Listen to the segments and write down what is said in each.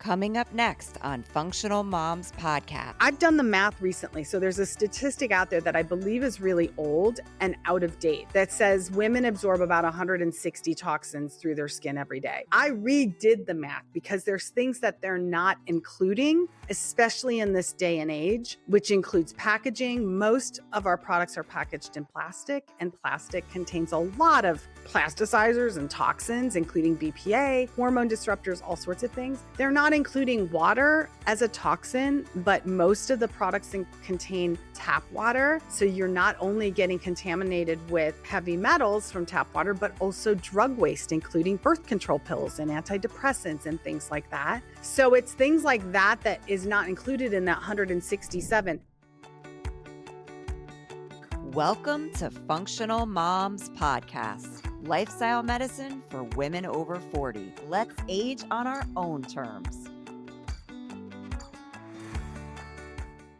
coming up next on Functional Moms Podcast. I've done the math recently. So there's a statistic out there that I believe is really old and out of date that says women absorb about 160 toxins through their skin every day. I redid the math because there's things that they're not including, especially in this day and age, which includes packaging. Most of our products are packaged in plastic, and plastic contains a lot of plasticizers and toxins, including BPA, hormone disruptors, all sorts of things. They're not including water as a toxin, but most of the products contain tap water. So you're not only getting contaminated with heavy metals from tap water, but also drug waste, including birth control pills and antidepressants and things like that. So it's things like that that is not included in that 167. Welcome to Functional Moms Podcast, lifestyle medicine for women over 40. Let's age on our own terms.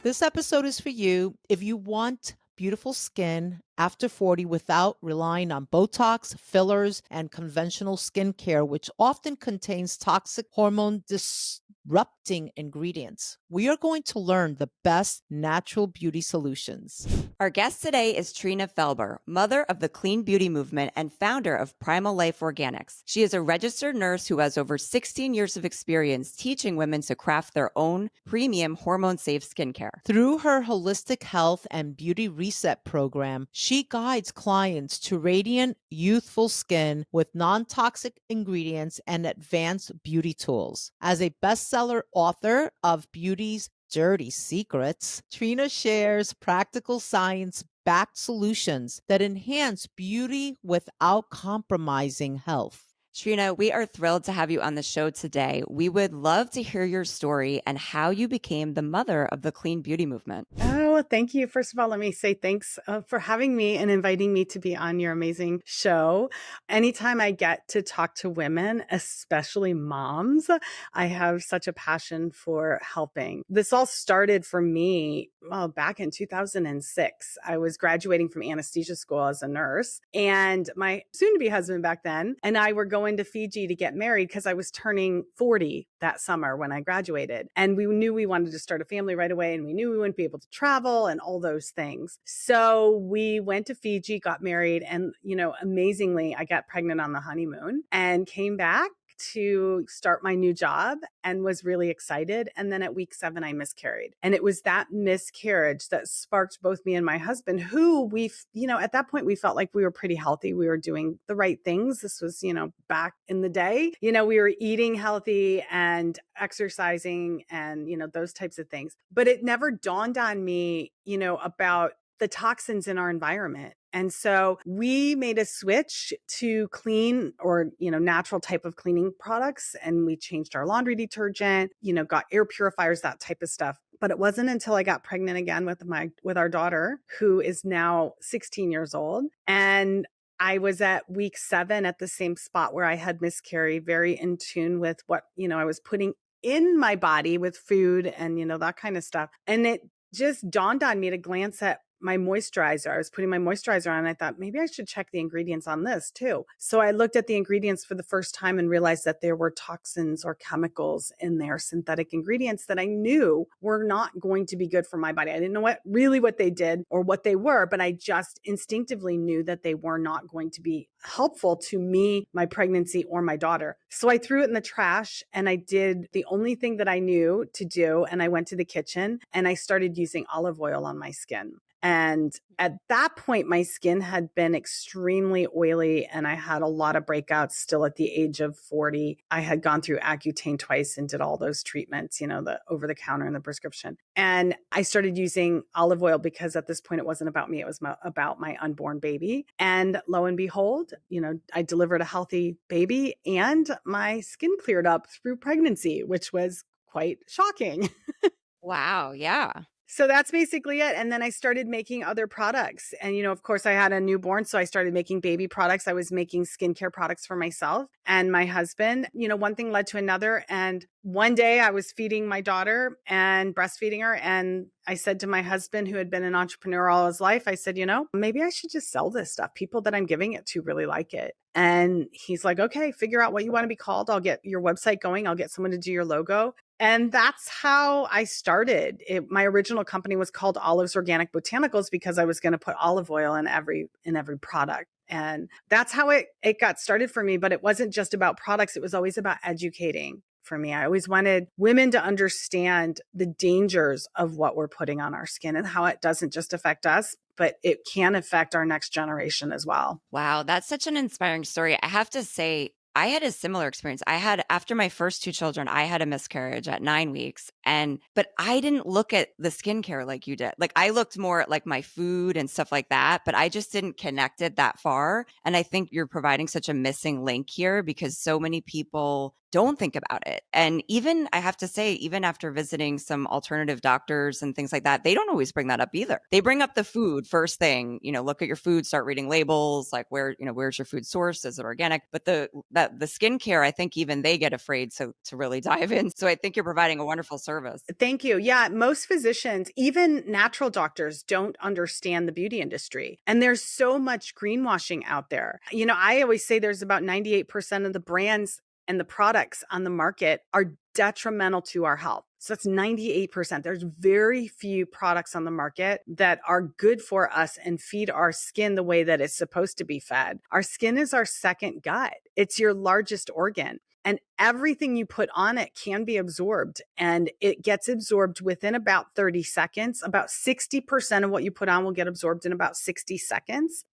This episode is for you if you want beautiful skin after 40 without relying on Botox, fillers, and conventional skincare, which often contains toxic hormone-disrupting ingredients. We are going to learn the best natural beauty solutions. Our guest today is Trina Felber, mother of the clean beauty movement and founder of Primal Life Organics. She is a registered nurse who has over 16 years of experience teaching women to craft their own premium hormone-safe skincare. Through her holistic health and beauty reset program, she guides clients to radiant, youthful skin with non-toxic ingredients and advanced beauty tools. As a bestseller author of Beauty's Dirty Secrets, Trina shares practical science-backed solutions that enhance beauty without compromising health. Trina, we are thrilled to have you on the show today. We would love to hear your story and how you became the mother of the clean beauty movement. Oh, thank you. First of all, let me say thanks for having me and inviting me to be on your amazing show. Anytime I get to talk to women, especially moms, I have such a passion for helping. This all started for me back in 2006. I was graduating from anesthesia school as a nurse, and my soon-to-be husband back then and I were going to Fiji to get married because I was turning 40 that summer when I graduated. And we knew we wanted to start a family right away, and we knew we wouldn't be able to travel and all those things. So we went to Fiji, got married, and, amazingly, I got pregnant on the honeymoon and came back to start my new job and was really excited. And then at week 7, I miscarried. And it was that miscarriage that sparked both me and my husband, who at that point, we felt like we were pretty healthy. We were doing the right things. This was, back in the day, we were eating healthy and exercising and, those types of things. But it never dawned on me, about the toxins in our environment. And so we made a switch to clean or, natural type of cleaning products. And we changed our laundry detergent, got air purifiers, that type of stuff. But it wasn't until I got pregnant again with our daughter, who is now 16 years old. And I was at week 7 at the same spot where I had miscarried, very in tune with what, I was putting in my body with food and, that kind of stuff. And it just dawned on me to glance at my moisturizer. I was putting my moisturizer on and I thought maybe I should check the ingredients on this too. So I looked at the ingredients for the first time and realized that there were toxins or chemicals in there, synthetic ingredients that I knew were not going to be good for my body. I didn't know what they did or what they were, but I just instinctively knew that they were not going to be helpful to me, my pregnancy, or my daughter. So I threw it in the trash and I did the only thing that I knew to do. And I went to the kitchen and I started using olive oil on my skin. And at that point, my skin had been extremely oily and I had a lot of breakouts still at the age of 40. I had gone through Accutane twice and did all those treatments, the over the counter and the prescription. And I started using olive oil because at this point, it wasn't about me. It was about my unborn baby. And lo and behold, I delivered a healthy baby and my skin cleared up through pregnancy, which was quite shocking. Wow. Yeah. So that's basically it. And then I started making other products. And, of course, I had a newborn. So I started making baby products. I was making skincare products for myself and my husband. One thing led to another. And one day I was feeding my daughter and breastfeeding her. And I said to my husband, who had been an entrepreneur all his life, I said, maybe I should just sell this stuff. People that I'm giving it to really like it. And he's like, okay, figure out what you want to be called. I'll get your website going. I'll get someone to do your logo. And that's how I started. My original company was called Olives Organic Botanicals because I was going to put olive oil in every product. And that's how it got started for me. But it wasn't just about products. It was always about educating for me. I always wanted women to understand the dangers of what we're putting on our skin and how it doesn't just affect us, but it can affect our next generation as well. Wow, that's such an inspiring story. I have to say, I had a similar experience. After my first two children, I had a miscarriage at 9 weeks. But I didn't look at the skincare like you did. Like I looked more at like my food and stuff like that, but I just didn't connect it that far. And I think you're providing such a missing link here because so many people don't think about it. And even, I have to say, even after visiting some alternative doctors and things like that, they don't always bring that up either. They bring up the food first thing, look at your food, start reading labels, like where's your food source? Is it organic? But the skincare, I think even they get afraid to really dive in. So I think you're providing a wonderful service. Thank you. Yeah, most physicians, even natural doctors, don't understand the beauty industry. And there's so much greenwashing out there. I always say there's about 98% of the brands and the products on the market are detrimental to our health. So that's 98%. There's very few products on the market that are good for us and feed our skin the way that it's supposed to be fed. Our skin is our second gut. It's your largest organ. And everything you put on it can be absorbed, and it gets absorbed within about 30 seconds. About 60% of what you put on will get absorbed in about 60 seconds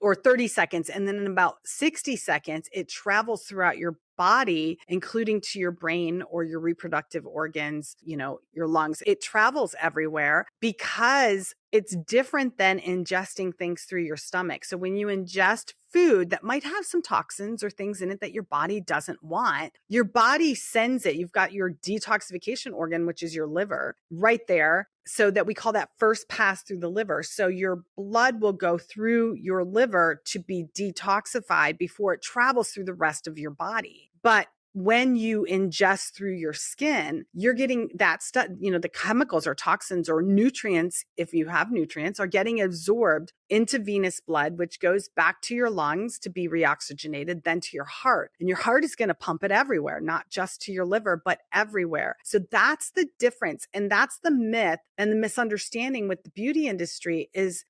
or 30 seconds. And then in about 60 seconds, it travels throughout your body, including to your brain or your reproductive organs, your lungs. It travels everywhere because it's different than ingesting things through your stomach. So when you ingest food that might have some toxins or things in it that your body doesn't want, your body sends it. You've got your detoxification organ, which is your liver, right there. So that we call that first pass through the liver. So your blood will go through your liver to be detoxified before it travels through the rest of your body. But when you ingest through your skin, you're getting that stuff, the chemicals or toxins or nutrients, if you have nutrients, are getting absorbed into venous blood, which goes back to your lungs to be reoxygenated, then to your heart. And your heart is going to pump it everywhere, not just to your liver, but everywhere. So that's the difference. And that's the myth and the misunderstanding with the beauty industry is,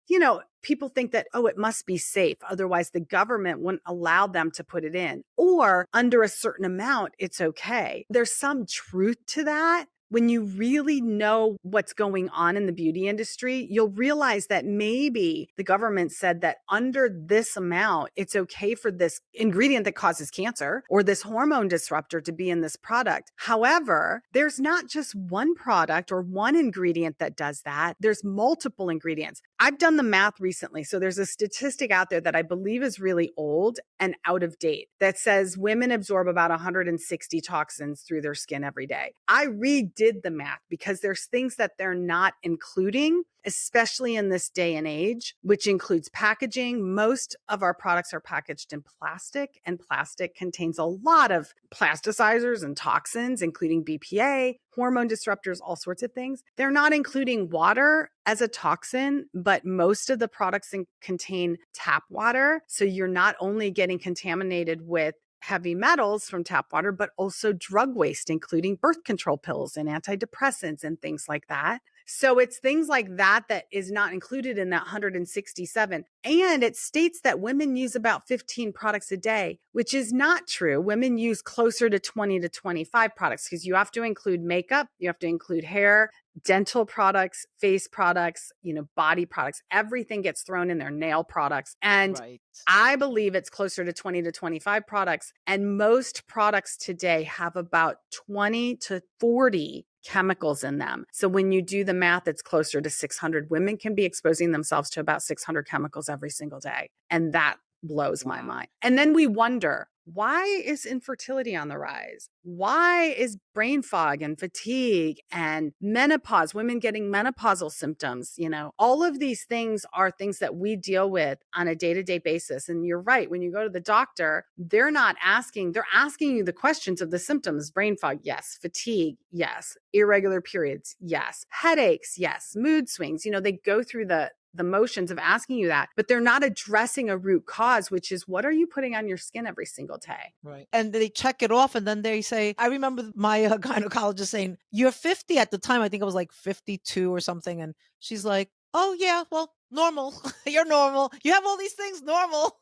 people think that, it must be safe. Otherwise, the government wouldn't allow them to put it in. Or under a certain amount, it's okay. There's some truth to that. When you really know what's going on in the beauty industry, you'll realize that maybe the government said that under this amount, it's okay for this ingredient that causes cancer or this hormone disruptor to be in this product. However, there's not just one product or one ingredient that does that. There's multiple ingredients. I've done the math recently. So there's a statistic out there that I believe is really old and out of date that says women absorb about 160 toxins through their skin every day. I redid the math because there's things that they're not including, especially in this day and age, which includes packaging. Most of our products are packaged in plastic, and plastic contains a lot of plasticizers and toxins, including BPA, hormone disruptors, all sorts of things. They're not including water as a toxin, but most of the products contain tap water. So you're not only getting contaminated with heavy metals from tap water, but also drug waste, including birth control pills and antidepressants and things like that. So it's things like that that is not included in that 167. And it states that women use about 15 products a day, which is not true. Women use closer to 20 to 25 products because you have to include makeup, you have to include hair, dental products, face products, body products. Everything gets thrown in there, nail products. And Right. I believe it's closer to 20 to 25 products. And most products today have about 20 to 40 chemicals in them. So when you do the math, it's closer to 600. Women can be exposing themselves to about 600 chemicals every single day. And that blows my mind. And then we wonder, why is infertility on the rise? Why is brain fog and fatigue and menopause, women getting menopausal symptoms? All of these things are things that we deal with on a day-to-day basis. And you're right. When you go to the doctor, they're asking you the questions of the symptoms. Brain fog, yes. Fatigue, yes. Irregular periods, yes. Headaches, yes. Mood swings. They go through the the motions of asking you that, but they're not addressing a root cause, which is what are you putting on your skin every single day? Right. And they check it off and then they say, I remember my gynecologist saying, you're 50 at the time. I think I was like 52 or something. And she's like, oh, yeah, well, normal. You're normal. You have all these things normal.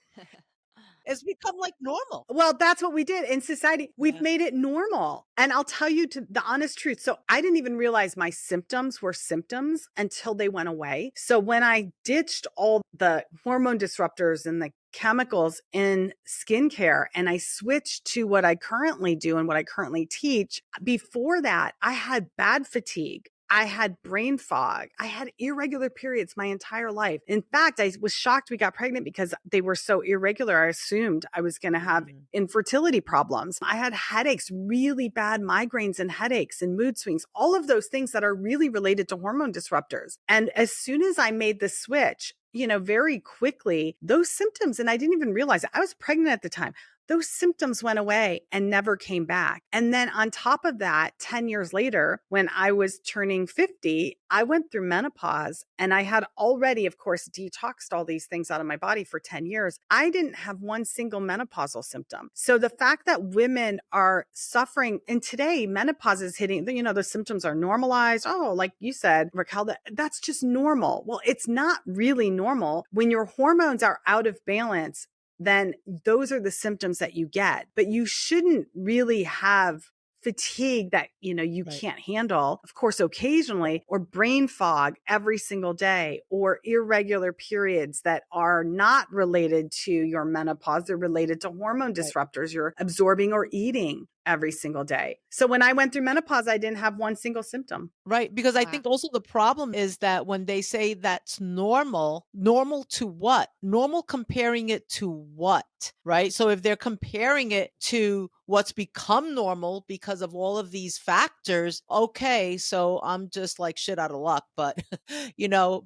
It's become like normal. Well, that's what we did in society. We've Yeah. made it normal. And I'll tell you the honest truth. So I didn't even realize my symptoms were symptoms until they went away. So when I ditched all the hormone disruptors and the chemicals in skincare and I switched to what I currently do and what I currently teach, before that, I had bad fatigue. I had brain fog. I had irregular periods my entire life. In fact, I was shocked we got pregnant because they were so irregular. I assumed I was going to have infertility problems. I had headaches, really bad migraines and headaches and mood swings, all of those things that are really related to hormone disruptors. And as soon as I made the switch, very quickly, those symptoms, and I didn't even realize it, I was pregnant at the time. Those symptoms went away and never came back. And then on top of that, 10 years later, when I was turning 50, I went through menopause and I had already, of course, detoxed all these things out of my body for 10 years. I didn't have one single menopausal symptom. So the fact that women are suffering, and today menopause is hitting, the symptoms are normalized. Oh, like you said, Raquel, that's just normal. Well, it's not really normal. When your hormones are out of balance, then those are the symptoms that you get. But you shouldn't really have fatigue that, you can't handle, of course, occasionally, or brain fog every single day, or irregular periods that are not related to your menopause. They're related to hormone disruptors you're absorbing or eating every single day. So when I went through menopause, I didn't have one single symptom. Right. Because I think also the problem is that when they say that's normal to what? Normal comparing it to what? Right. So if they're comparing it to what's become normal because of all of these factors, okay, so I'm just like shit out of luck. But,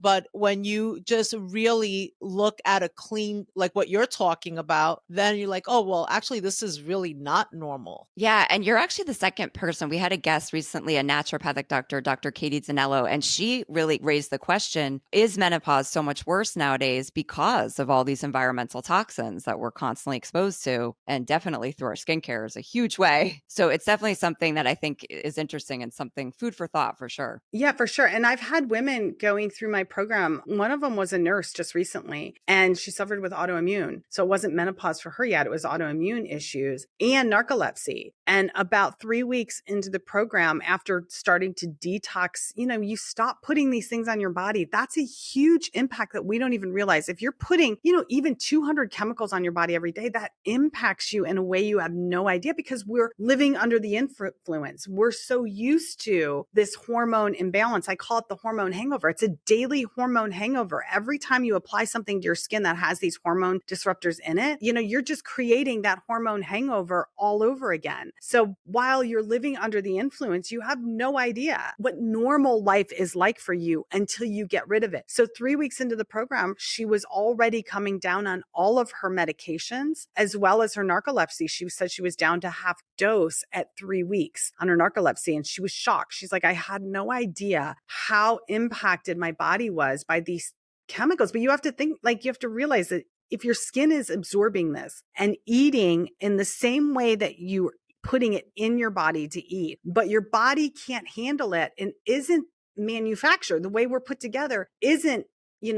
but when you just really look at a clean, like what you're talking about, then you're like, oh, well, actually, this is really not normal. Yeah. And you're actually the second person. We had a guest recently, a naturopathic doctor, Dr. Katie Zanello, and she really raised the question, is menopause so much worse nowadays because of all these environmental toxins that we're constantly exposed to, and definitely through our skincare is a huge way. So it's definitely something that I think is interesting and something food for thought for sure. Yeah, for sure. And I've had women going through my program. One of them was a nurse just recently, and she suffered with autoimmune. So it wasn't menopause for her yet. It was autoimmune issues and narcolepsy. And about 3 weeks into the program, after starting to detox, you stop putting these things on your body. That's a huge impact that we don't even realize. If you're putting, even 200 chemicals on your body every day, that impacts you in a way you have no idea, because we're living under the influence. We're so used to this hormone imbalance. I call it the hormone hangover. It's a daily hormone hangover. Every time you apply something to your skin that has these hormone disruptors in it, you're just creating that hormone hangover all over again. So while you're living under the influence, you have no idea what normal life is like for you until you get rid of it. So 3 weeks into the program, she was already coming down on all of her medications as well as her narcolepsy. She said she was down to half dose at 3 weeks on her narcolepsy. And she was shocked. She's like, I had no idea how impacted my body was by these chemicals. But you have to think, you have to realize that if your skin is absorbing this and eating in the same way that you're putting it in your body to eat, but your body can't handle it and isn't manufactured, the way we're put together isn't,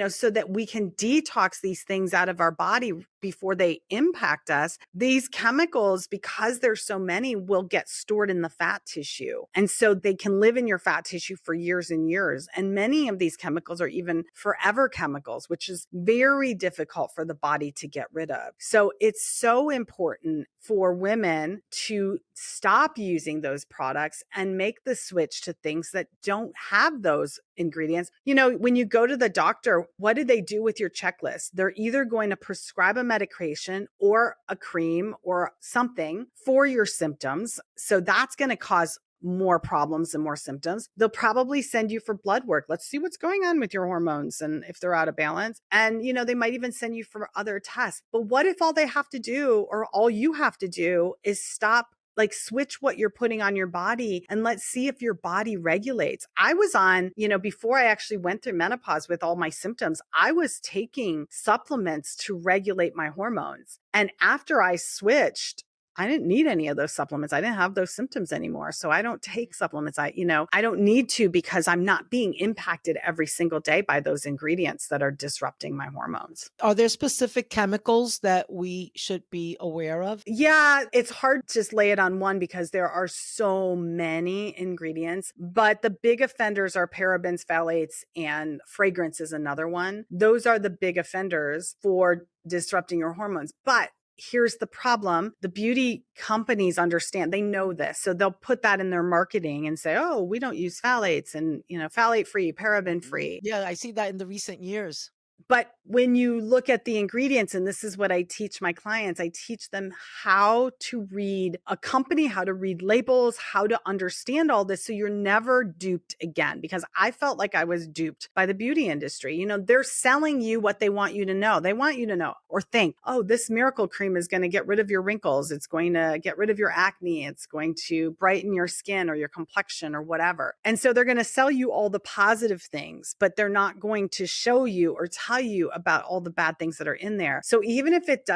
so that we can detox these things out of our body before they impact us. These chemicals, because there's so many, will get stored in the fat tissue. And so they can live in your fat tissue for years and years. And many of these chemicals are even forever chemicals, which is very difficult for the body to get rid of. So it's so important for women to stop using those products and make the switch to things that don't have those ingredients. When you go to the doctor, what do they do with your checklist? They're either going to prescribe a medication or a cream or something for your symptoms. So that's going to cause more problems and more symptoms. They'll probably send you for blood work. Let's see what's going on with your hormones and if they're out of balance. And, they might even send you for other tests. But what if all they have to do, or all you have to do, is stop Like switch what you're putting on your body and let's see if your body regulates. I was on, before I actually went through menopause with all my symptoms, I was taking supplements to regulate my hormones. And after I switched, I didn't need any of those supplements. I didn't have those symptoms anymore. So I don't take supplements. I don't need to because I'm not being impacted every single day by those ingredients that are disrupting my hormones. Are there specific chemicals that we should be aware of? Yeah, it's hard to just lay it on one because there are so many ingredients, but the big offenders are parabens, phthalates, and fragrance is another one. Those are the big offenders for disrupting your hormones. But here's the problem. The beauty companies understand, they know this. So they'll put that in their marketing and say, oh, we don't use phthalates and, phthalate free, paraben free. Yeah, I see that in the recent years. But when you look at the ingredients, and this is what I teach my clients, I teach them how to read a company, how to read labels, how to understand all this so you're never duped again. Because I felt like I was duped by the beauty industry. They're selling you what they want you to know. They want you to know or think, oh, this miracle cream is going to get rid of your wrinkles. It's going to get rid of your acne. It's going to brighten your skin or your complexion or whatever. And so they're going to sell you all the positive things, but they're not going to show you or tell you about all the bad things that are in there. So even if it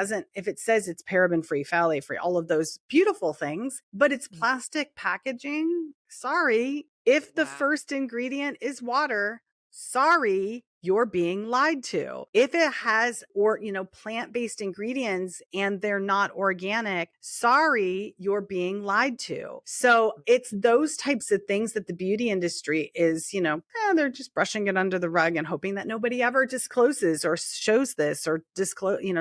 says it's paraben free, phthalate free, all of those beautiful things, but it's plastic packaging, sorry. If the first ingredient is water, sorry, you're being lied to. If it has plant-based ingredients and they're not organic, sorry, you're being lied to. So it's those types of things that the beauty industry is, they're just brushing it under the rug and hoping that nobody ever discloses or shows this or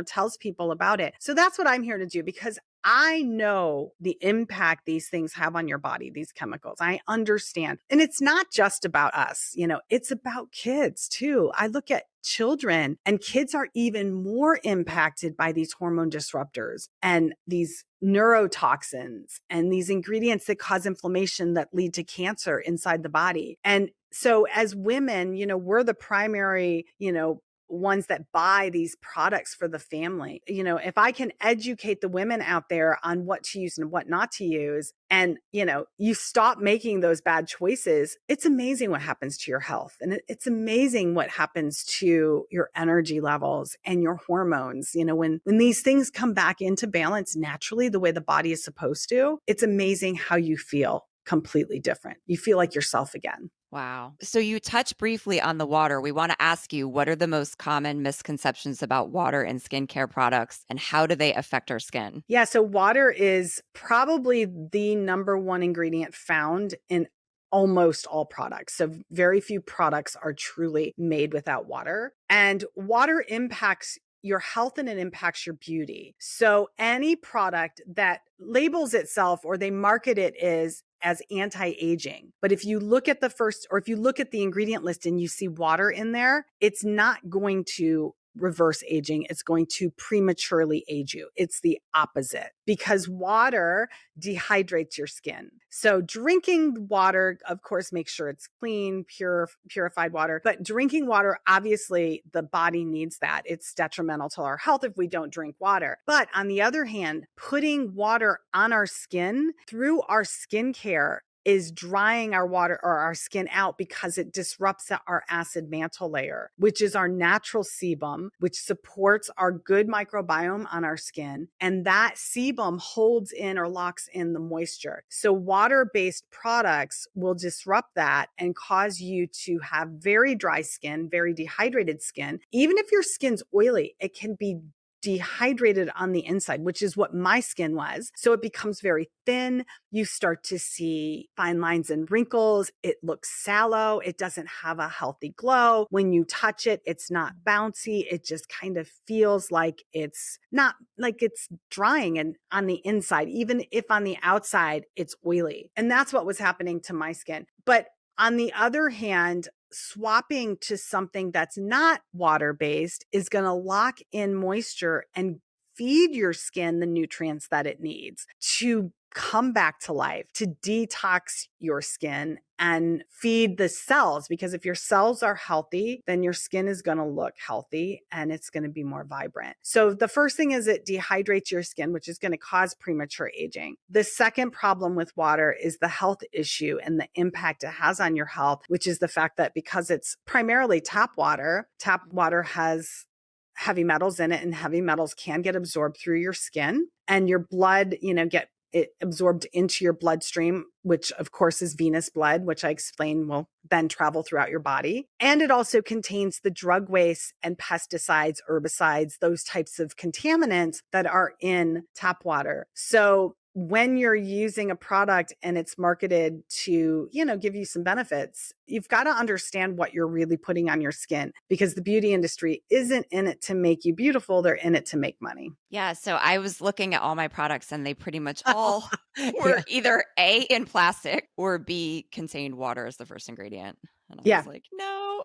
tells people about it. So that's what I'm here to do because I know the impact these things have on your body, these chemicals. I understand. And it's not just about us, it's about kids too. I look at children and kids are even more impacted by these hormone disruptors and these neurotoxins and these ingredients that cause inflammation that lead to cancer inside the body. And so as women, we're the primary, ones that buy these products for the family. If I can educate the women out there on what to use and what not to use, and, you stop making those bad choices, it's amazing what happens to your health. And it's amazing what happens to your energy levels and your hormones. When these things come back into balance naturally, the way the body is supposed to, it's amazing how you feel completely different. You feel like yourself again. Wow. So you touched briefly on the water. We want to ask you, what are the most common misconceptions about water and skincare products and how do they affect our skin? Yeah. So water is probably the number one ingredient found in almost all products. So very few products are truly made without water. And water impacts your health and it impacts your beauty. So any product that labels itself or they market it as anti-aging. But if you look at the ingredient list and you see water in there, it's not going to reverse aging. It's going to prematurely age you. It's the opposite because water dehydrates your skin. So drinking water, of course, make sure it's clean, purified water, but drinking water, obviously the body needs that. It's detrimental to our health if we don't drink water. But on the other hand, putting water on our skin through our skincare is drying our water or our skin out because it disrupts our acid mantle layer, which is our natural sebum, which supports our good microbiome on our skin. And that sebum holds in or locks in the moisture. So water-based products will disrupt that and cause you to have very dry skin, very dehydrated skin. Even if your skin's oily, it can be dehydrated on the inside, which is what my skin was. So it becomes very thin. You start to see fine lines and wrinkles. It looks sallow. It doesn't have a healthy glow. When you touch it, it's not bouncy. It just kind of feels like it's not like it's drying and on the inside, even if on the outside it's oily. And that's what was happening to my skin. But on the other hand, swapping to something that's not water-based is going to lock in moisture and feed your skin the nutrients that it needs to come back to life, to detox your skin and feed the cells. Because if your cells are healthy, then your skin is going to look healthy and it's going to be more vibrant. So the first thing is it dehydrates your skin, which is going to cause premature aging. The second problem with water is the health issue and the impact it has on your health, which is the fact that because it's primarily tap water has heavy metals in it, and heavy metals can get absorbed through your skin, and your blood, get it absorbed into your bloodstream, which of course is venous blood, which I explain will then travel throughout your body. And it also contains the drug waste and pesticides, herbicides, those types of contaminants that are in tap water. So when you're using a product and it's marketed to, give you some benefits, you've got to understand what you're really putting on your skin, because the beauty industry isn't in it to make you beautiful. They're in it to make money. Yeah. So I was looking at all my products and they pretty much all were Yeah. either A, in plastic, or B, contained water as the first ingredient. And I was like, no.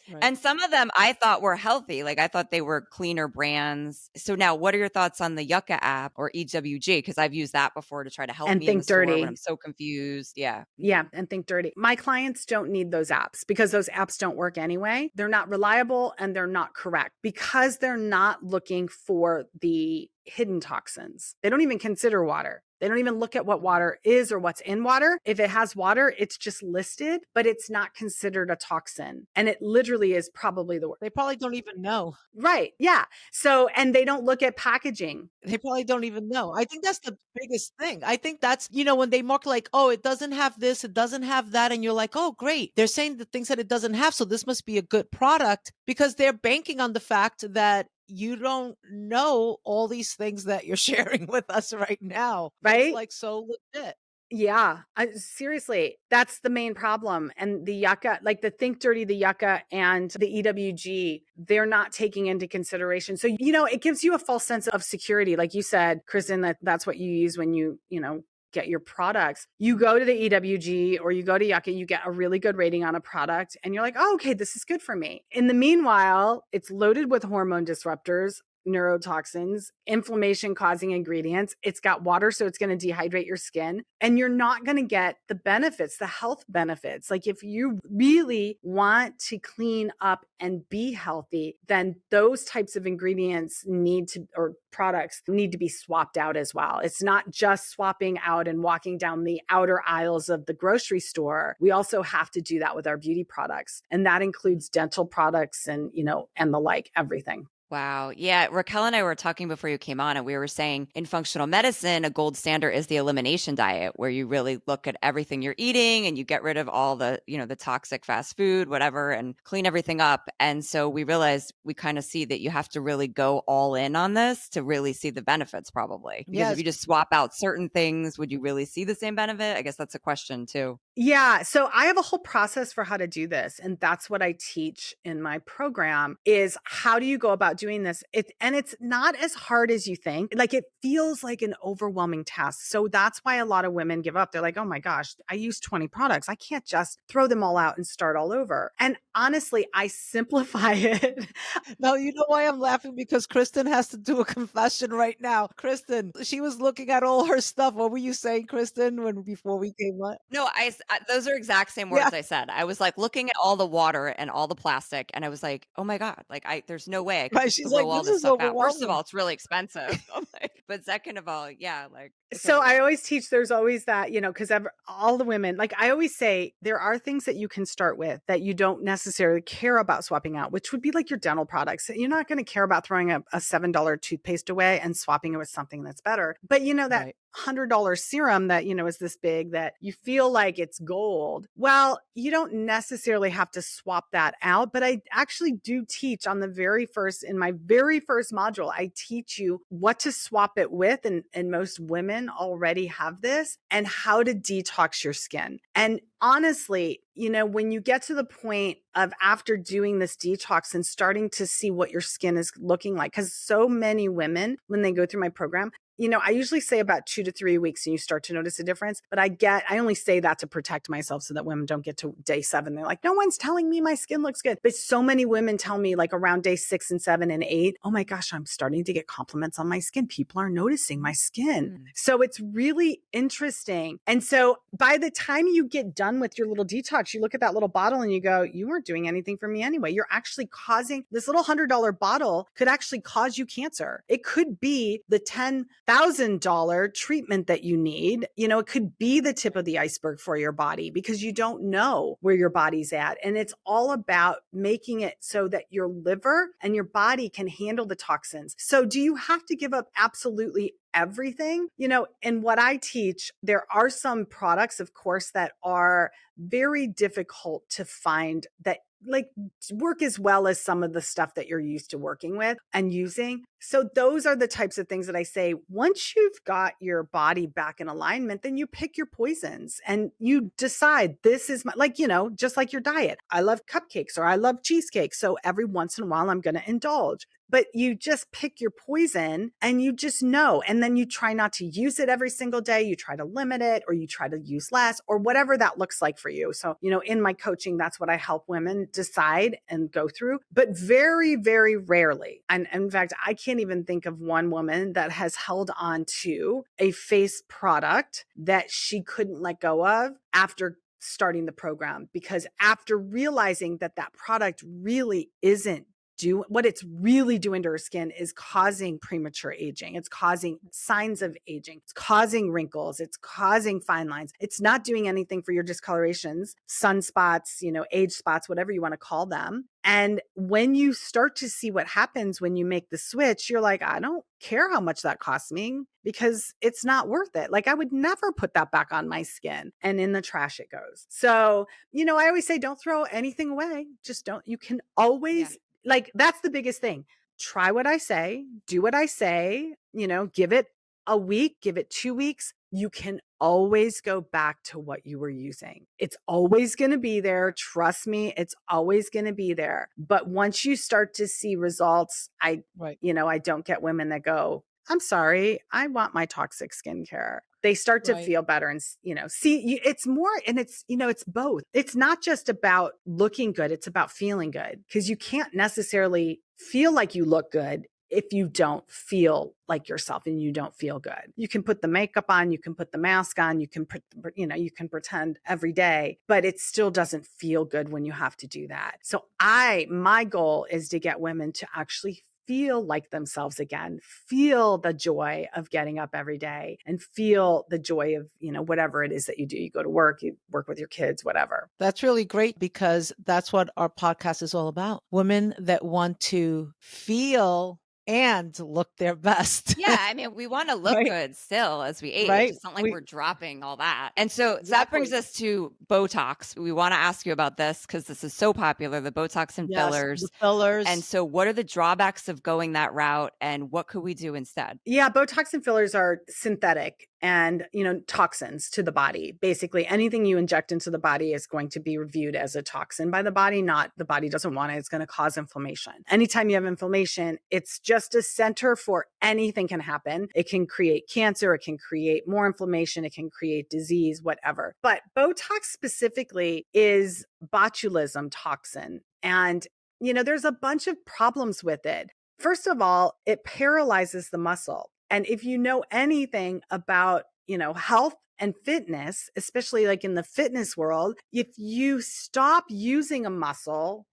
Right. And some of them I thought were healthy. Like I thought they were cleaner brands. So now what are your thoughts on the Yuka app or EWG? Because I've used that before to try to help And me in the store ThinkDirty. when I'm so confused. Yeah. Yeah. And ThinkDirty. My clients don't need those apps because those apps don't work anyway. They're not reliable and they're not correct because they're not looking for the hidden toxins. They don't even consider water. They don't even look at what water is or what's in water. If it has water, it's just listed, but it's not considered a toxin. And it literally is probably the word. They probably don't even know. Right. Yeah. So, and they don't look at packaging. They probably don't even know. I think that's the biggest thing. I think that's, when they mark like, oh, it doesn't have this, it doesn't have that. And you're like, oh, great. They're saying the things that it doesn't have. So this must be a good product, because they're banking on the fact that you don't know all these things that you're sharing with us right now. Right. It's like so legit. Yeah, seriously, that's the main problem. And the Yuka, like the ThinkDirty, the Yuka, and the EWG, they're not taking into consideration. So, it gives you a false sense of security. Like you said, Kristen, that's what you use when you get your products. You go to the EWG or you go to Yuka, you get a really good rating on a product and you're like, oh, okay, this is good for me. In the meanwhile, it's loaded with hormone disruptors, neurotoxins, inflammation causing ingredients. It's got water, so it's going to dehydrate your skin, and you're not going to get the benefits, the health benefits. Like if you really want to clean up and be healthy, then those types of ingredients or products need to be swapped out as well. It's not just swapping out and walking down the outer aisles of the grocery store. We also have to do that with our beauty products. And that includes dental products and, and the like, everything. Wow. Yeah. Raquel and I were talking before you came on, and we were saying in functional medicine, a gold standard is the elimination diet, where you really look at everything you're eating and you get rid of all the, the toxic fast food, whatever, and clean everything up. And so we realized we kind of see that you have to really go all in on this to really see the benefits, probably. Because if you just swap out certain things, would you really see the same benefit? I guess that's a question too. Yeah. So I have a whole process for how to do this. And that's what I teach in my program is how do you go about doing this? And it's not as hard as you think. Like it feels like an overwhelming task. So that's why a lot of women give up. They're like, oh my gosh, I use 20 products. I can't just throw them all out and start all over. And honestly, I simplify it. No, you know why I'm laughing? Because Kristen has to do a confession right now. Kristen, she was looking at all her stuff. What were you saying, Kristen, before we came on? No, those are exact same words I said. I was like looking at all the water and all the plastic, and I was like, "Oh my god! Like, there's no way I could just throw all this stuff out." First of all, it's really expensive. But second of all, yeah, like. So I always teach. There's always that, because all the women, like I always say, there are things that you can start with that you don't necessarily care about swapping out, which would be like your dental products. You're not going to care about throwing a $7 toothpaste away and swapping it with something that's better. But that. Right. $100 serum that, is this big that you feel like it's gold. Well, you don't necessarily have to swap that out, but I actually do teach in my very first module, I teach you what to swap it with. And most women already have this, and how to detox your skin. And honestly, when you get to the point of after doing this detox and starting to see what your skin is looking like, because so many women, when they go through my program, I usually say about 2 to 3 weeks and you start to notice a difference, but I only say that to protect myself so that women don't get to day 7. They're like, no one's telling me my skin looks good. But so many women tell me like around day 6 and 7 and 8, oh my gosh, I'm starting to get compliments on my skin. People are noticing my skin. So it's really interesting. And so by the time you get done with your little detox, you look at that little bottle and you go, you weren't doing anything for me anyway. You're actually causing this little $100 bottle could actually cause you cancer. It could be the $10,000 treatment that you need. It could be the tip of the iceberg for your body because you don't know where your body's at. And it's all about making it so that your liver and your body can handle the toxins. So do you have to give up absolutely everything? In what I teach, there are some products, of course, that are very difficult to find that like work as well as some of the stuff that you're used to working with and using. So those are the types of things that I say, once you've got your body back in alignment, then you pick your poisons and you decide this is my, just like your diet. I love cupcakes or I love cheesecake. So every once in a while I'm going to indulge. But you just pick your poison and you just know. And then you try not to use it every single day. You try to limit it or you try to use less or whatever that looks like for you. So, in my coaching, that's what I help women decide and go through. But very, very rarely. And in fact, I can't even think of one woman that has held on to a face product that she couldn't let go of after starting the program, because after realizing that that product really isn't what it's really doing to her skin is causing premature aging. It's causing signs of aging. It's causing wrinkles. It's causing fine lines. It's not doing anything for your discolorations, sunspots, age spots, whatever you want to call them. And when you start to see what happens when you make the switch, you're like, I don't care how much that costs me because it's not worth it. Like I would never put that back on my skin, and in the trash it goes. So, I always say, don't throw anything away. Just don't, you can always, that's the biggest thing. Try what I say, do what I say, give it a week, give it 2 weeks. You can always go back to what you were using. It's always going to be there. Trust me, it's always going to be there. But once you start to see results, I don't get women that go, I'm sorry, I want my toxic skincare. They start to feel better and, see, it's more, and it's, it's both. It's not just about looking good. It's about feeling good, because you can't necessarily feel like you look good if you don't feel like yourself and you don't feel good. You can put the makeup on, you can put the mask on, you can put, you can pretend every day, but it still doesn't feel good when you have to do that. So my goal is to get women to actually feel like themselves again, feel the joy of getting up every day, and feel the joy of, whatever it is that you do. You go to work, you work with your kids, whatever. That's really great, because that's what our podcast is all about. Women that want to feel and look their best. Yeah, I mean, we want to look good still as we age. It's not like we're dropping all that. And so that brings us to Botox. We want to ask you about this because this is so popular, the Botox and fillers. The fillers. And so what are the drawbacks of going that route, and what could we do instead? Yeah, Botox and fillers are synthetic and, toxins to the body. Basically, anything you inject into the body is going to be reviewed as a toxin by the body, not the body doesn't want it. It's going to cause inflammation. Anytime you have inflammation, it's just a center for anything can happen. It can create cancer. It can create more inflammation. It can create disease, whatever. But Botox specifically is botulism toxin. And, there's a bunch of problems with it. First of all, it paralyzes the muscle. And if you know anything about, health and fitness, especially like in the fitness world, if you stop using a muscle,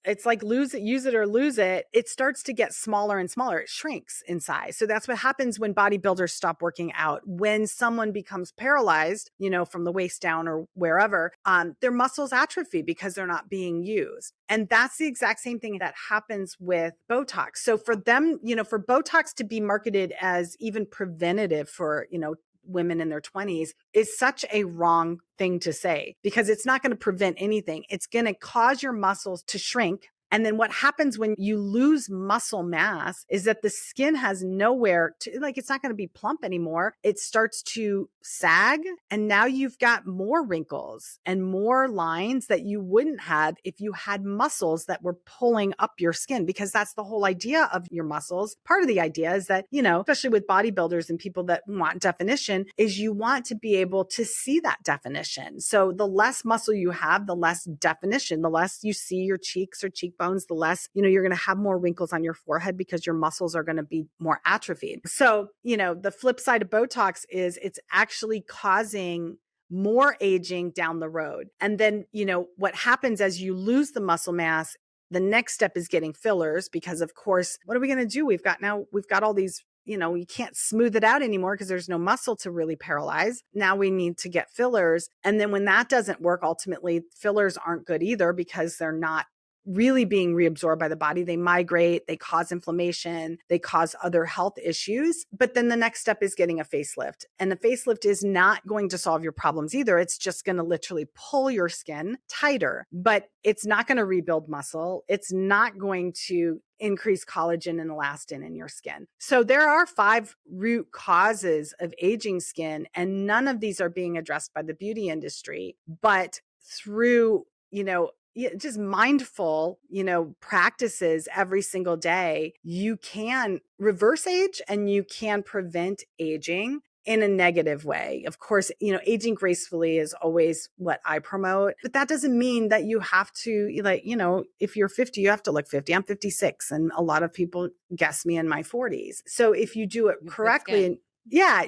it's like use it or lose it. It starts to get smaller and smaller. It shrinks in size. So that's what happens when bodybuilders stop working out. When someone becomes paralyzed, from the waist down or wherever, their muscles atrophy because they're not being used. And that's the exact same thing that happens with Botox. So for them, for Botox to be marketed as even preventative for, women in their 20s is such a wrong thing to say, because it's not going to prevent anything. It's going to cause your muscles to shrink. And then what happens when you lose muscle mass is that the skin has nowhere to, like, it's not going to be plump anymore. It starts to sag. And now you've got more wrinkles and more lines that you wouldn't have if you had muscles that were pulling up your skin, because that's the whole idea of your muscles. Part of the idea is that, especially with bodybuilders and people that want definition, is you want to be able to see that definition. So the less muscle you have, the less definition, the less you see your cheeks or cheekbones, the less, you're going to have more wrinkles on your forehead because your muscles are going to be more atrophied. So, the flip side of Botox is it's actually causing more aging down the road. And then, what happens as you lose the muscle mass, the next step is getting fillers, because of course, what are we going to do? We've got all these, you can't smooth it out anymore because there's no muscle to really paralyze. Now we need to get fillers. And then when that doesn't work, ultimately fillers aren't good either, because they're not really being reabsorbed by the body. They migrate, they cause inflammation, they cause other health issues. But then the next step is getting a facelift. And the facelift is not going to solve your problems either. It's just going to literally pull your skin tighter, but it's not going to rebuild muscle. It's not going to increase collagen and elastin in your skin. So there are 5 root causes of aging skin, and none of these are being addressed by the beauty industry, but through, just mindful, practices every single day, you can reverse age and you can prevent aging in a negative way. Of course, aging gracefully is always what I promote, but that doesn't mean that you have to, if you're 50, you have to look 50. I'm 56, and a lot of people guess me in my 40s. So if you do it correctly, yeah,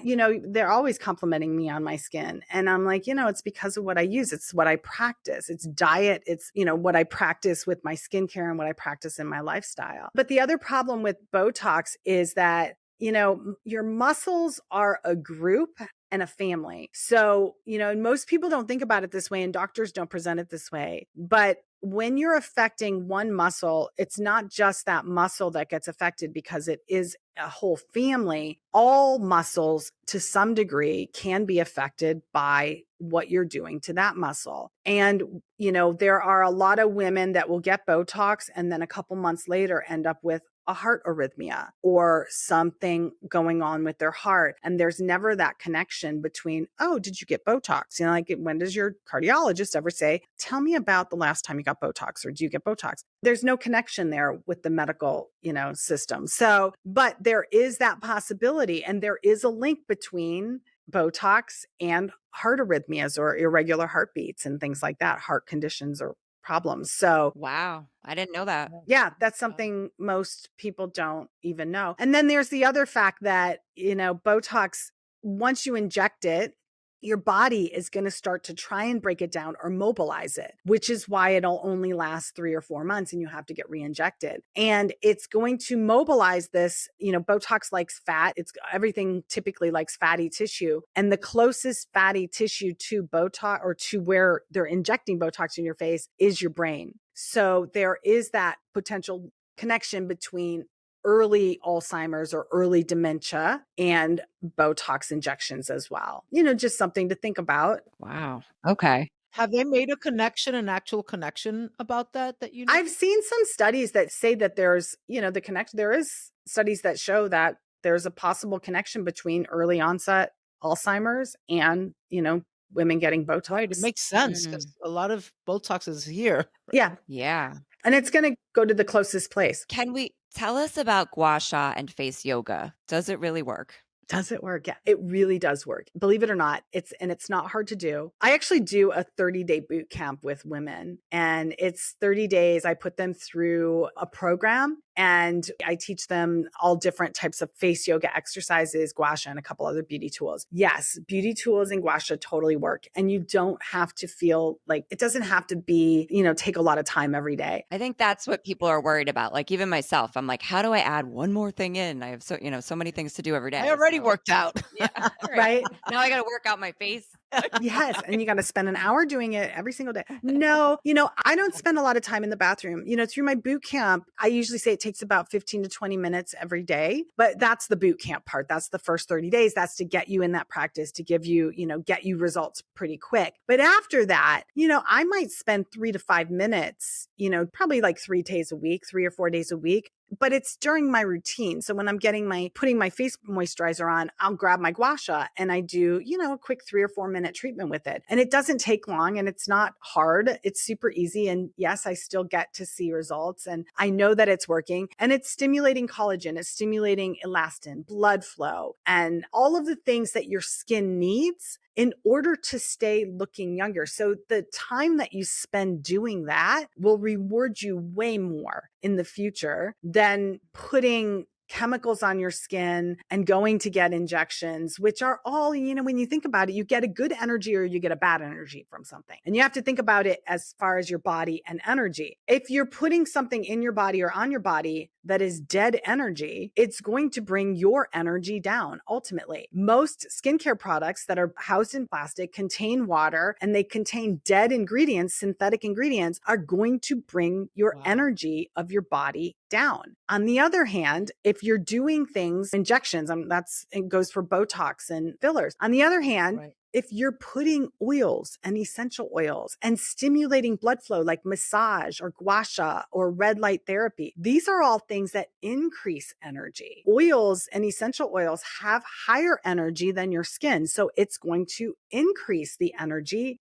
they're always complimenting me on my skin. And I'm like, it's because of what I use. It's what I practice. It's diet. It's, what I practice with my skincare and what I practice in my lifestyle. But the other problem with Botox is that, your muscles are a group and a family. So, and most people don't think about it this way, and doctors don't present it this way. But when you're affecting one muscle, it's not just that muscle that gets affected, because it is a whole family. All muscles to some degree can be affected by what you're doing to that muscle. And, there are a lot of women that will get Botox and then a couple months later end up with a heart arrhythmia or something going on with their heart. And there's never that connection between, oh, did you get Botox? Like, when does your cardiologist ever say, tell me about the last time you got Botox, or do you get Botox? There's no connection there with the medical, system. So, but there is that possibility. And there is a link between Botox and heart arrhythmias or irregular heartbeats and things like that, heart conditions or problems. So, wow, I didn't know that. Yeah, that's something most people don't even know. And then there's the other fact that, Botox, once you inject it, your body is going to start to try and break it down or mobilize it, which is why it'll only last 3 or 4 months and you have to get re-injected. And it's going to mobilize this, Botox likes fat. Everything typically likes fatty tissue. And the closest fatty tissue to Botox, or to where they're injecting Botox in your face, is your brain. So there is that potential connection between early Alzheimer's or early dementia and Botox injections as well. Just something to think about. Wow. Okay. Have they made an actual connection about that you know? I've seen some studies that say that there's, the connection. There is studies that show that there's a possible connection between early onset Alzheimer's and, women getting Botox. Right. It makes sense, because a lot of Botox is here. Yeah. Yeah. And it's going to go to the closest place. Can we tell us about gua sha and face yoga? Does it really work? Does it work? Yeah, it really does work. Believe it or not, it's not hard to do. I actually do a 30-day boot camp with women, and it's 30 days. I put them through a program, and I teach them all different types of face yoga exercises, gua sha, and a couple other beauty tools. Yes, beauty tools and gua sha totally work. And you don't have to feel like, it doesn't have to be, take a lot of time every day. I think that's what people are worried about. Like, even myself, I'm like, how do I add one more thing in? I have so many things to do every day. I already worked out. Yeah. Right? Now I got to work out my face. Yes. And you got to spend an hour doing it every single day. No, I don't spend a lot of time in the bathroom. Through my boot camp, I usually say it takes about 15 to 20 minutes every day, but that's the boot camp part. That's the first 30 days. That's to get you in that practice, to give you, get you results pretty quick. But after that, I might spend 3 to 5 minutes, probably like 3 days a week, 3 or 4 days a week. But it's during my routine. So when I'm putting my face moisturizer on, I'll grab my gua sha and I do, a quick 3 or 4 minute treatment with it. And it doesn't take long and it's not hard. It's super easy. And yes, I still get to see results and I know that it's working, and it's stimulating collagen. It's stimulating elastin, blood flow, and all of the things that your skin needs in order to stay looking younger. So the time that you spend doing that will reward you way more in the future than putting chemicals on your skin and going to get injections, which are all, when you think about it, you get a good energy or you get a bad energy from something. And you have to think about it as far as your body and energy. If you're putting something in your body or on your body that is dead energy, it's going to bring your energy down. Ultimately, most skincare products that are housed in plastic contain water and they contain dead ingredients, synthetic ingredients, are going to bring your energy of your body down. On the other hand, if you're doing things, injections, it goes for Botox and fillers. On the other hand, if you're putting oils and essential oils and stimulating blood flow like massage or gua sha or red light therapy, these are all things that increase energy. Oils and essential oils have higher energy than your skin. So it's going to increase the energy,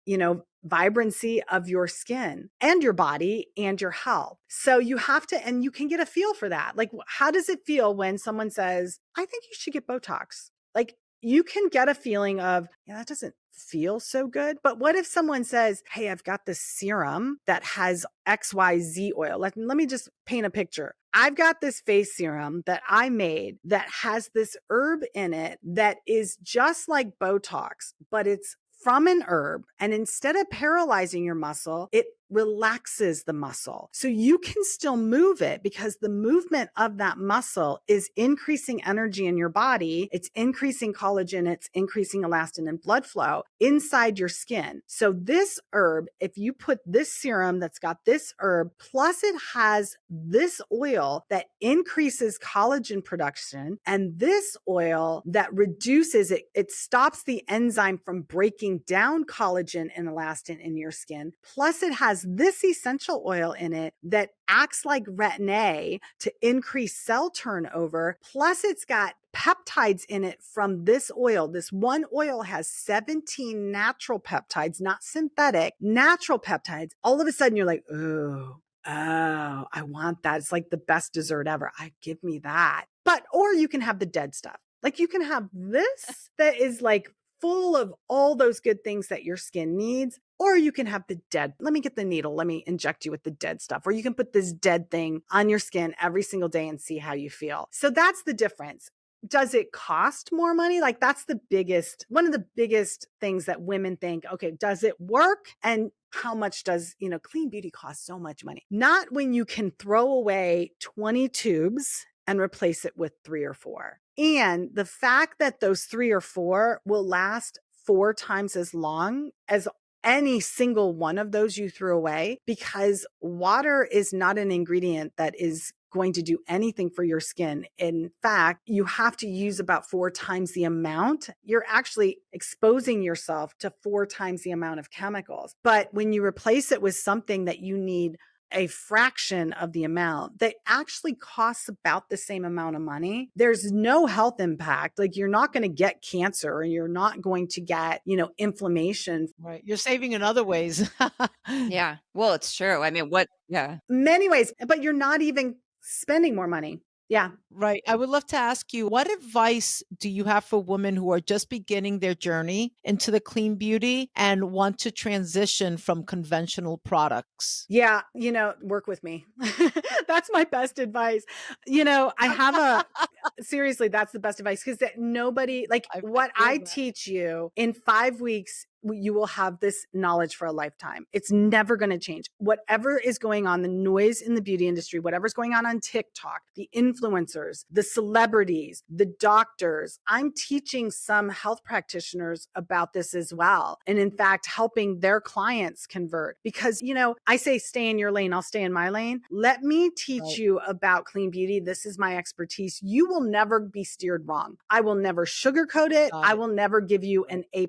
vibrancy of your skin and your body and your health. So you have to, and you can get a feel for that. Like, how does it feel when someone says, I think you should get Botox? Like, you can get a feeling of, yeah, that doesn't feel so good. But what if someone says, hey, I've got this serum that has XYZ oil. Let me just paint a picture. I've got this face serum that I made that has this herb in it that is just like Botox, but it's from an herb. And instead of paralyzing your muscle, it relaxes the muscle. So you can still move it because the movement of that muscle is increasing energy in your body. It's increasing collagen. It's increasing elastin and blood flow inside your skin. So this herb, if you put this serum that's got this herb, plus it has this oil that increases collagen production and this oil that reduces it, it stops the enzyme from breaking down collagen and elastin in your skin. Plus it has this essential oil in it that acts like retin A to increase cell turnover. Plus it's got peptides in it from this oil. This one oil has 17 natural peptides, not synthetic, natural peptides. All of a sudden you're like, oh, I want that. It's like the best dessert ever. Give me that. Or you can have the dead stuff. Like you can have this that is like full of all those good things that your skin needs. Or you can have the dead, let me get the needle, let me inject you with the dead stuff. Or you can put this dead thing on your skin every single day and see how you feel. So that's the difference. Does it cost more money? Like that's one of the biggest things that women think, okay, does it work? And how much does, clean beauty cost so much money? Not when you can throw away 20 tubes and replace it with 3 or 4. And the fact that those 3 or 4 will last 4 times as long as any single one of those you threw away, because water is not an ingredient that is going to do anything for your skin. In fact, you have to use about 4 times the amount. You're actually exposing yourself to 4 times the amount of chemicals. But when you replace it with something that you need a fraction of the amount that actually costs about the same amount of money, there's no health impact. Like you're not going to get cancer or you're not going to get, inflammation. Right. You're saving in other ways. Yeah. Well, it's true. I mean, yeah. Many ways, but you're not even spending more money. Yeah. Right. I would love to ask you, what advice do you have for women who are just beginning their journey into the clean beauty and want to transition from conventional products? Yeah. Work with me. That's my best advice. Seriously, that's the best advice because nobody, like what I teach you in 5 weeks you will have this knowledge for a lifetime. It's never going to change. Whatever is going on, the noise in the beauty industry, whatever's going on TikTok, the influencers, the celebrities, the doctors, I'm teaching some health practitioners about this as well. And in fact, helping their clients convert because, I say, stay in your lane. I'll stay in my lane. Let me teach you about clean beauty. This is my expertise. You will never be steered wrong. I will never sugarcoat it. I will never give you an A+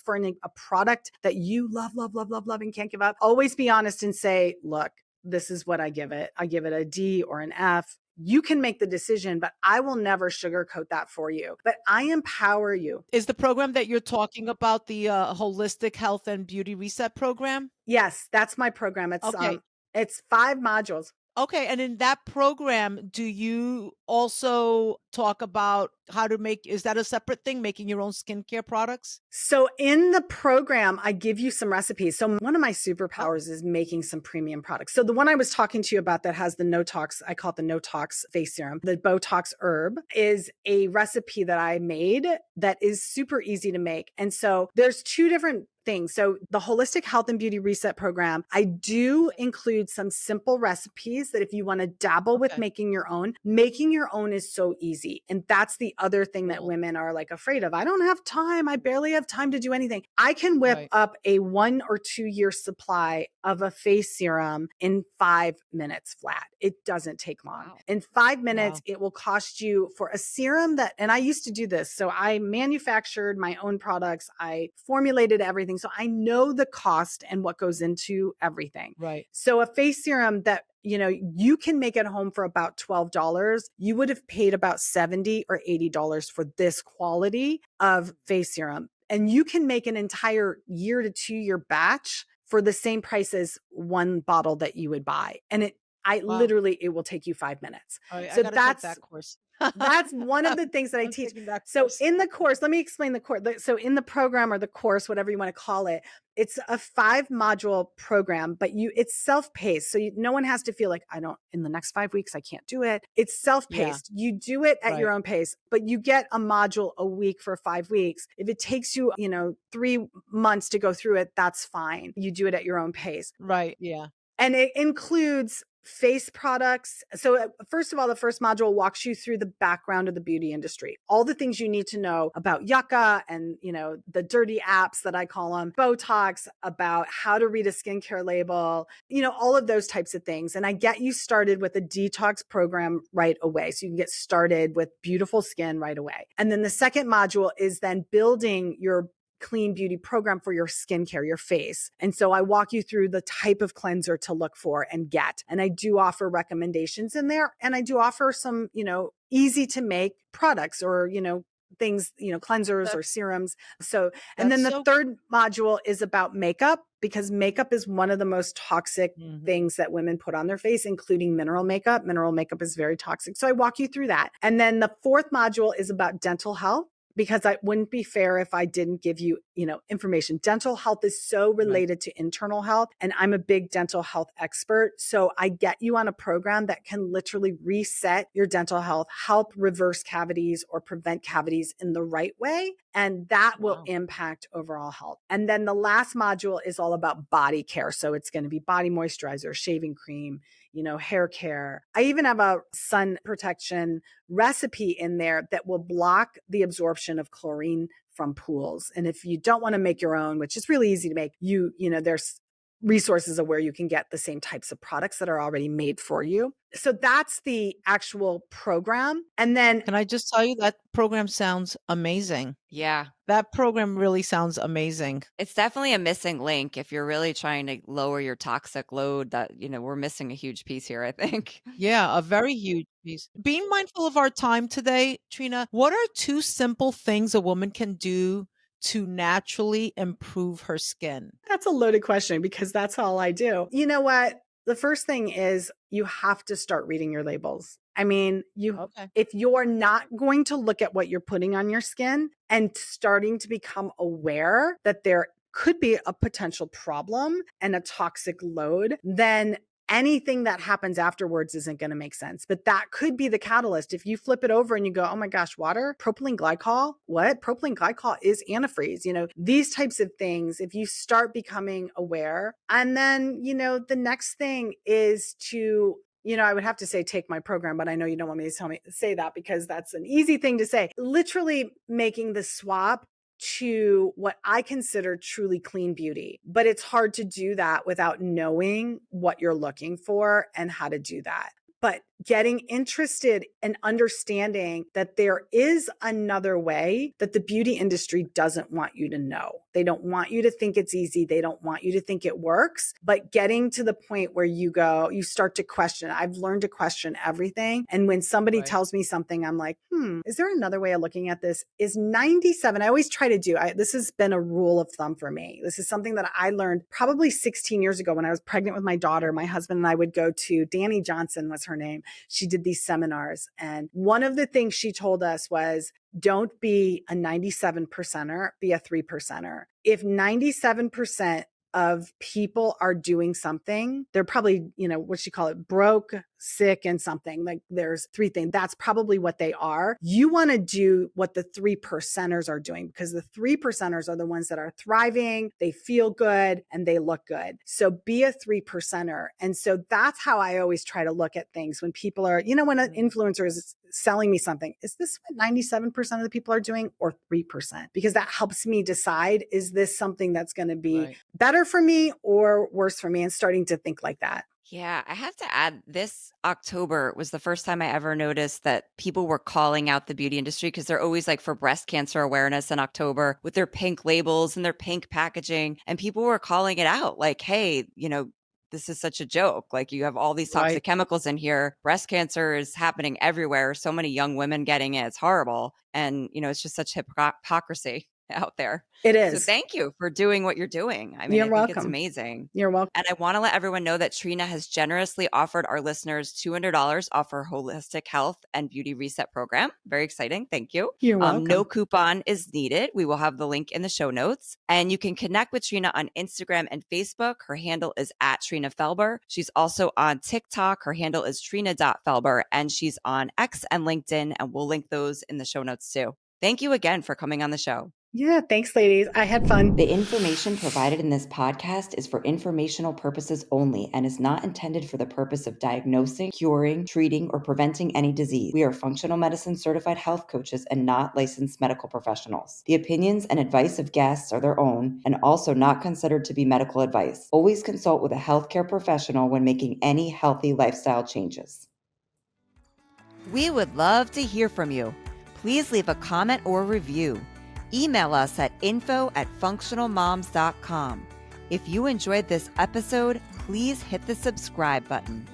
for a product that you love, love, love, love, love, and can't give up. Always be honest and say, look, this is what I give it. I give it a D or an F. You can make the decision, but I will never sugarcoat that for you. But I empower you. Is the program that you're talking about the Holistic Health and Beauty Reset program? Yes, that's my program. It's 5 modules. Okay. And in that program, do you also talk about how to is that a separate thing, making your own skincare products? So in the program, I give you some recipes. So one of my superpowers is making some premium products. So the one I was talking to you about that has the no-tox, I call it the no-tox face serum, the Botox herb, is a recipe that I made that is super easy to make. And so there's 2 different things. So the Holistic Health and Beauty Reset program, I do include some simple recipes that if you want to dabble with making your own is so easy. And that's the other thing that women are like afraid of. I don't have time. I barely have time to do anything. I can whip up a 1 or 2 year supply of a face serum in 5 minutes flat. It doesn't take long. Wow. In 5 minutes, it will cost you for a serum and I used to do this. So I manufactured my own products. I formulated everything. So I know the cost and what goes into everything. Right. So a face serum that you can make at home for about $12. You would have paid about $70 or $80 for this quality of face serum. And you can make an entire 1 to 2 year batch for the same price as one bottle that you would buy. And literally, it will take you 5 minutes. So that's that course. That's one of the things that I teach. So in the course, let me explain the course. So in the program or the course, whatever you want to call it, it's a 5 module program, but it's self-paced. So no one has to feel like in the next 5 weeks, I can't do it. It's self-paced. You do it at your own pace, but you get a module a week for 5 weeks. If it takes you, 3 months to go through it, that's fine. You do it at your own pace. Right. Yeah. And it includes face products. So first of all, the first module walks you through the background of the beauty industry, all the things you need to know about Yuka and, the dirty apps that I call them, Botox, about how to read a skincare label, all of those types of things. And I get you started with a detox program right away. So you can get started with beautiful skin right away. And then the second module is then building your clean beauty program for your skincare, your face. And so I walk you through the type of cleanser to look for and get. And I do offer recommendations in there. And I do offer some, easy to make products or, things, cleansers or serums. So, and then the third module is about makeup, because makeup is one of the most toxic things that women put on their face, including mineral makeup. Mineral makeup is very toxic. So I walk you through that. And then the fourth module is about dental health, because it wouldn't be fair if I didn't give you, information. Dental health is so related to internal health, and I'm a big dental health expert. So I get you on a program that can literally reset your dental health, help reverse cavities or prevent cavities in the right way. And that will impact overall health. And then the last module is all about body care. So it's going to be body moisturizer, shaving cream, hair care. I even have a sun protection recipe in there that will block the absorption of chlorine from pools. And if you don't want to make your own, which is really easy to make, there's resources of where you can get the same types of products that are already made for you. So that's the actual program. And then can I just tell you that program sounds amazing? Yeah. That program really sounds amazing. It's definitely a missing link if you're really trying to lower your toxic load. That, we're missing a huge piece here, I think. Yeah, a very huge piece. Being mindful of our time today, Trina, what are 2 simple things a woman can do to naturally improve her skin? That's a loaded question because that's all I do. You know what? The first thing is you have to start reading your labels. I mean, if you're not going to look at what you're putting on your skin and starting to become aware that there could be a potential problem and a toxic load, then anything that happens afterwards isn't going to make sense. But that could be the catalyst. If you flip it over and you go, oh my gosh, water, propylene glycol, what? Propylene glycol is antifreeze. These types of things, if you start becoming aware, and then, the next thing is to, I would have to say, take my program, but I know you don't want me to say that because that's an easy thing to say. Literally making the swap to what I consider truly clean beauty. But it's hard to do that without knowing what you're looking for and how to do that. But getting interested and understanding that there is another way that the beauty industry doesn't want you to know. They don't want you to think it's easy. They don't want you to think it works, but getting to the point where you start to question. I've learned to question everything. And when somebody tells me something, I'm like, is there another way of looking at this? Is 97, I always try to do, this has been a rule of thumb for me. This is something that I learned probably 16 years ago when I was pregnant with my daughter. My husband and I would go to, Danny Johnson was her name. She did these seminars. And one of the things she told us was, don't be a 97%er, be a 3%er. If 97% of people are doing something, they're probably, what she call it, broke, sick, and something. Like there's 3 things. That's probably what they are. You want to do what the 3%ers are doing, because the 3%ers are the ones that are thriving, they feel good, and they look good. So be a 3%er. And so that's how I always try to look at things when people are, when an influencer is selling me something, is this what 97% of the people are doing, or 3%? Because that helps me decide, is this something that's going to be better for me or worse for me? And starting to think like that. Yeah, I have to add, this October was the first time I ever noticed that people were calling out the beauty industry, because they're always like for breast cancer awareness in October with their pink labels and their pink packaging. And people were calling it out like, hey, this is such a joke. Like, you have all these toxic chemicals in here. Breast cancer is happening everywhere. So many young women getting it. It's horrible. And, it's just such hypocrisy out there. It is. So thank you for doing what you're doing. I mean, You're I think welcome. it's amazing. You're welcome. And I want to let everyone know that Trina has generously offered our listeners $200 off her holistic health and beauty reset program. Very exciting. Thank you. You're welcome. No coupon is needed. We will have the link in the show notes. And you can connect with Trina on Instagram and Facebook. Her handle is @Trina Felber. She's also on TikTok. Her handle is Trina.Felber. And she's on X and LinkedIn. And we'll link those in the show notes too. Thank you again for coming on the show. Yeah, thanks, ladies. I had fun. The information provided in this podcast is for informational purposes only and is not intended for the purpose of diagnosing, curing, treating, or preventing any disease. We are functional medicine certified health coaches and not licensed medical professionals. The opinions and advice of guests are their own and also not considered to be medical advice. Always consult with a healthcare professional when making any healthy lifestyle changes. We would love to hear from you. Please leave a comment or review. Email us at info@functionalmoms.com. If you enjoyed this episode, please hit the subscribe button.